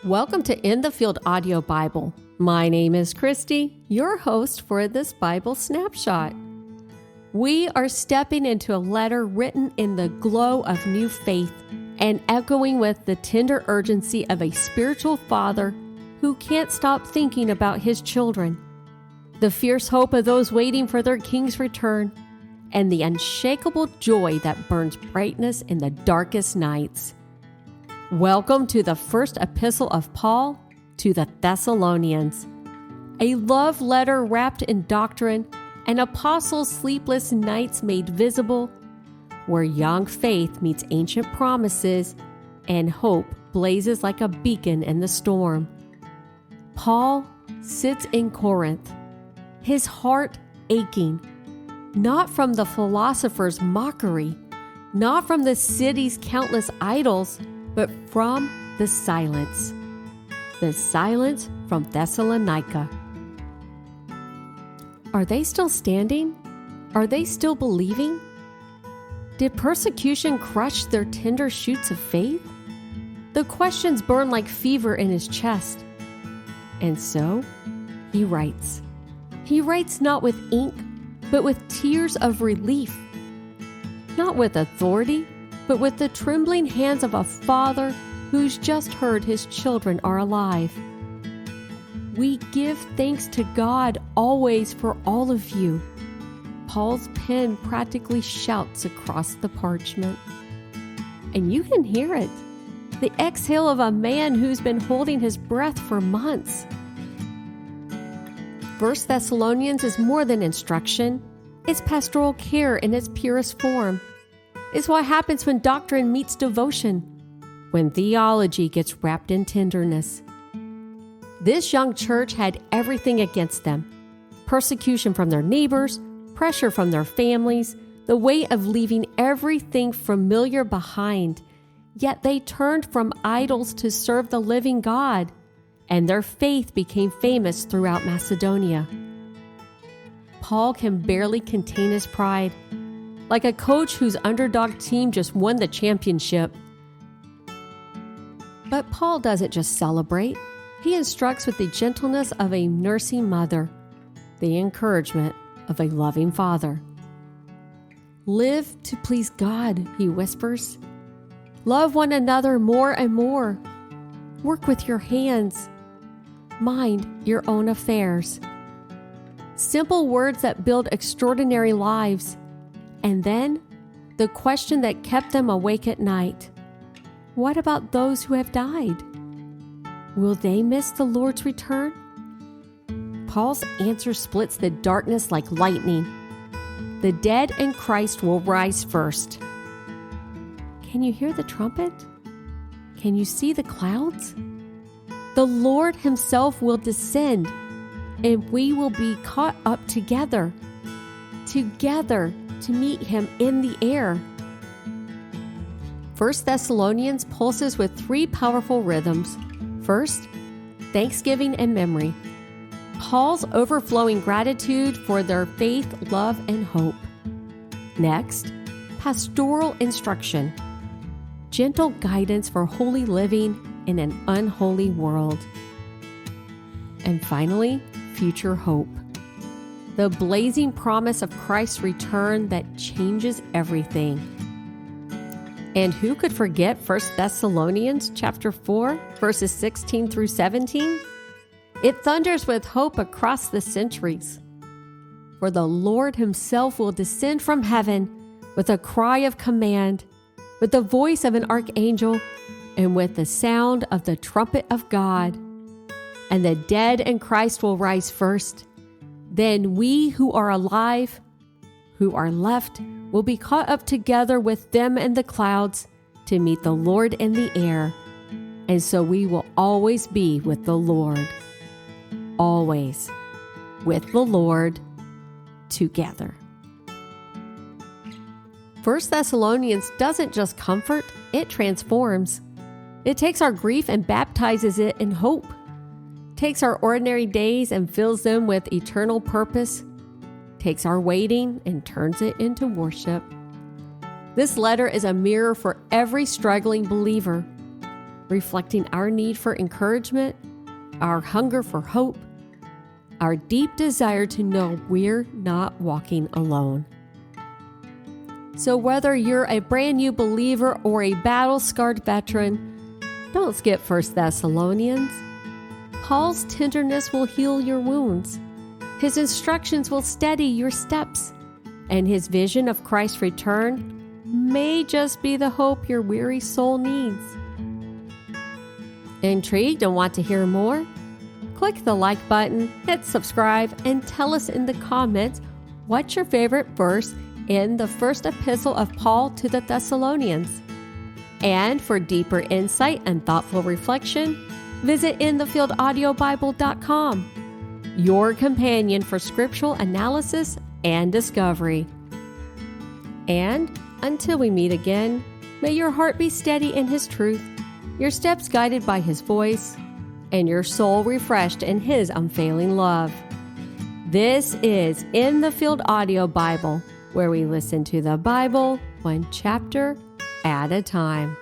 Welcome to In the Field Audio Bible. My name is Christy, your host for this Bible snapshot. We are stepping into a letter written in the glow of new faith and echoing with the tender urgency of a spiritual father who can't stop thinking about his children, the fierce hope of those waiting for their king's return, and the unshakable joy that burns brightness in the darkest nights. Welcome to the first epistle of Paul to the Thessalonians, a love letter wrapped in doctrine and apostles' sleepless nights made visible, where young faith meets ancient promises and hope blazes like a beacon in the storm. Paul sits in Corinth, his heart aching, not from the philosopher's mockery, not from the city's countless idols, but from the silence from Thessalonica. Are they still standing? Are they still believing? Did persecution crush their tender shoots of faith? The questions burn like fever in his chest. And so, he writes. He writes not with ink, but with tears of relief. Not with authority, but with the trembling hands of a father who's just heard his children are alive. We give thanks to God always for all of you. Paul's pen practically shouts across the parchment. And you can hear it, the exhale of a man who's been holding his breath for months. 1 Thessalonians is more than instruction. It's pastoral care in its purest form. It's what happens when doctrine meets devotion, when theology gets wrapped in tenderness. This young church had everything against them: persecution from their neighbors, pressure from their families, the weight of leaving everything familiar behind. Yet they turned from idols to serve the living God, and their faith became famous throughout Macedonia. Paul can barely contain his pride, like a coach whose underdog team just won the championship. But Paul doesn't just celebrate. He instructs with the gentleness of a nursing mother, the encouragement of a loving father. Live to please God, he whispers. Love one another more and more. Work with your hands. Mind your own affairs. Simple words that build extraordinary lives. And then, the question that kept them awake at night: what about those who have died? Will they miss the Lord's return? Paul's answer splits the darkness like lightning. The dead in Christ will rise first. Can you hear the trumpet? Can you see the clouds? The Lord himself will descend, and we will be caught up together to meet him in the air. 1 Thessalonians pulses with three powerful rhythms. First, thanksgiving and memory. Paul's overflowing gratitude for their faith, love, and hope. Next, pastoral instruction. Gentle guidance for holy living in an unholy world. And finally, future hope. The blazing promise of Christ's return that changes everything. And who could forget 1 Thessalonians chapter 4, verses 16 through 17? It thunders with hope across the centuries. For the Lord himself will descend from heaven with a cry of command, with the voice of an archangel, and with the sound of the trumpet of God. And the dead in Christ will rise first. Then we who are alive, who are left, will be caught up together with them in the clouds to meet the Lord in the air. And so we will always be with the Lord. Always with the Lord together. 1 Thessalonians doesn't just comfort, it transforms. It takes our grief and baptizes it in hope. Takes our ordinary days and fills them with eternal purpose, takes our waiting and turns it into worship. This letter is a mirror for every struggling believer. reflecting our need for encouragement, our hunger for hope, our deep desire to know we're not walking alone. So whether you're a brand new believer or a battle-scarred veteran, don't skip 1 Thessalonians. Paul's tenderness will heal your wounds. His instructions will steady your steps. And his vision of Christ's return may just be the hope your weary soul needs. Intrigued and want to hear more? Click the like button, hit subscribe, and tell us in the comments what's your favorite verse in the first epistle of Paul to the Thessalonians. And for deeper insight and thoughtful reflection, visit inthefieldAudioBible.com, your companion for scriptural analysis and discovery. And until we meet again, may your heart be steady in His truth, your steps guided by His voice, and your soul refreshed in His unfailing love. This is In the Field Audio Bible, where we listen to the Bible one chapter at a time.